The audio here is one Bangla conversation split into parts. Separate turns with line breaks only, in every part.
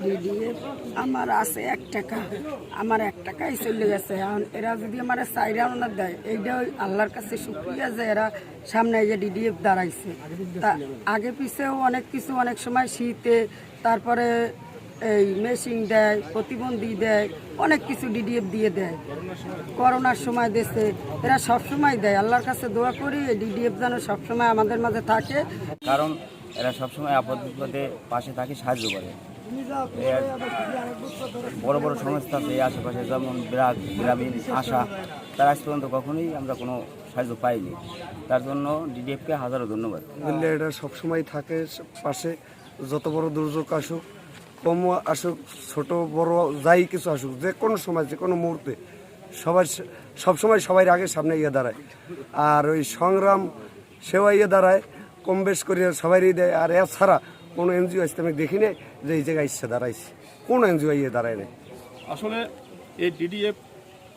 ডিডিএফ আমার আছে 1 টাকা, আমার 1 টাকাই চলে গেছে। এখন এরা যদি আমার 4 আনা দেয়, এইটা আল্লাহর কাছে শুকরিয়া যে এরা সামনে এই যে ডিডিএফ দাঁড়াইছে। তা আগে পিছেও অনেক কিছু, অনেক সময় শীতে, তারপরে এই মেশিন দেয়, প্রতিবন্ধী দেয়, অনেক কিছু ডিডিএফ দিয়ে দেয়। করোনার সময় দেশে এরা সবসময় দেয়। আল্লাহর কাছে দোয়া করি এই ডিডিএফ যেন সবসময় আমাদের মাঝে থাকে,
কারণ এরা সবসময় আপদ বিপদে পাশে থাকে, সাহায্য করে। বড় বড় সংস্থা আছে এই আশেপাশে, যেমন ব্রাক, গ্রামীণ, আশা, তার আজ পর্যন্ত কখনোই আমরা কোনো সাহায্য পাইনি। তার জন্য ডিডিএফকে হাজারো ধন্যবাদ।
এরা সবসময় থাকে পাশে, যত বড় দুর্যোগ আসুক, কম আসুক, ছোট বড় যাই কিছু আসুক, যে কোনো সময়, যে কোনো মুহূর্তে সবসময় সবাই আগে সামনে ইয়ে দাঁড়ায়। আর ওই সংগ্রাম সেবা ইয়ে দাঁড়ায়, কম বেশ করে সবারই দেয়। আর এছাড়া কোনো এনজিও আসতে আমি দেখি নাই যে এই জায়গায় ইচ্ছে দাঁড়াইছে, কোনো এনজিও ইয়ে দাঁড়ায় নেই।
আসলে এই ডিডিএফ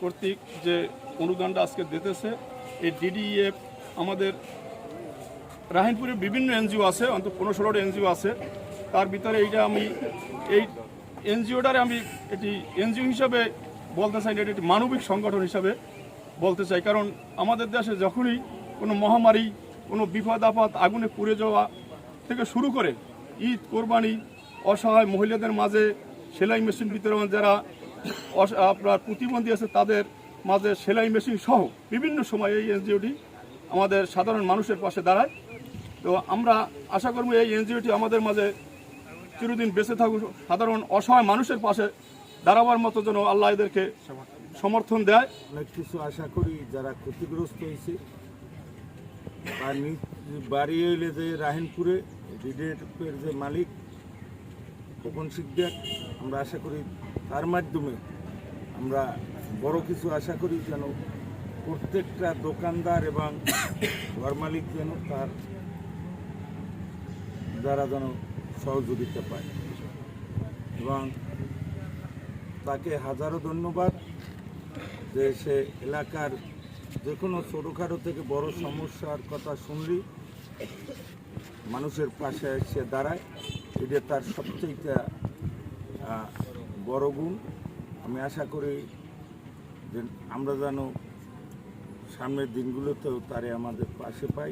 কর্তৃক যে অনুদানটা আজকে দিতেছে, এই ডিডিএফ আমাদের রাহিনপুরে বিভিন্ন এনজিও আছে, অন্তত 15-16টা এনজিও আছে। তার ভিতরে এইটা আমি এই এনজিওটারে আমি এটি এনজিও হিসাবে বলতে চাই না, এটি একটি মানবিক সংগঠন হিসাবে বলতে চাই। কারণ আমাদের দেশে যখনই কোনো মহামারী, কোনো বিপদ আপদ, আগুনে পুড়ে যাওয়া থেকে শুরু করে ঈদ, কোরবানি, অসহায় মহিলাদের মাঝে সেলাই মেশিন বিতরণ, যারা আপনার প্রতিবন্ধী আছে তাদের মাঝে সেলাই মেশিন সহ বিভিন্ন সময় এই এনজিওটি আমাদের সাধারণ মানুষের পাশে দাঁড়ায়। তো আমরা আশা করব এই এনজিওটি আমাদের মাঝে চিরদিন বেঁচে থাকুক, সাধারণ অসহায় মানুষের পাশে দাঁড়াবার মতো যেন আল্লাহ এদেরকে সমর্থন দেয়।
অনেক কিছু আশা করি যারা ক্ষতিগ্রস্ত হয়েছে, আর বাড়ি এলে যে রাহিনপুরে ডিডিএফের যে মালিক খোকন শিকদার, আমরা আশা করি তার মাধ্যমে আমরা বড় কিছু আশা করি, যেন প্রত্যেকটা দোকানদার এবং ঘর মালিক যেন তার দ্বারা যেন সহযোগিতা পায়। এবং তাকে হাজারো ধন্যবাদ যে সে এলাকার যে কোনো ছোটোখাটো থেকে বড় সমস্যার কথা শুনলি মানুষের পাশে সে দাঁড়ায়। এটা তার সবচেয়ে বড় গুণ। আমি আশা করি যে আমরা যেন সামনের দিনগুলোতেও তারে আমাদের পাশে পাই।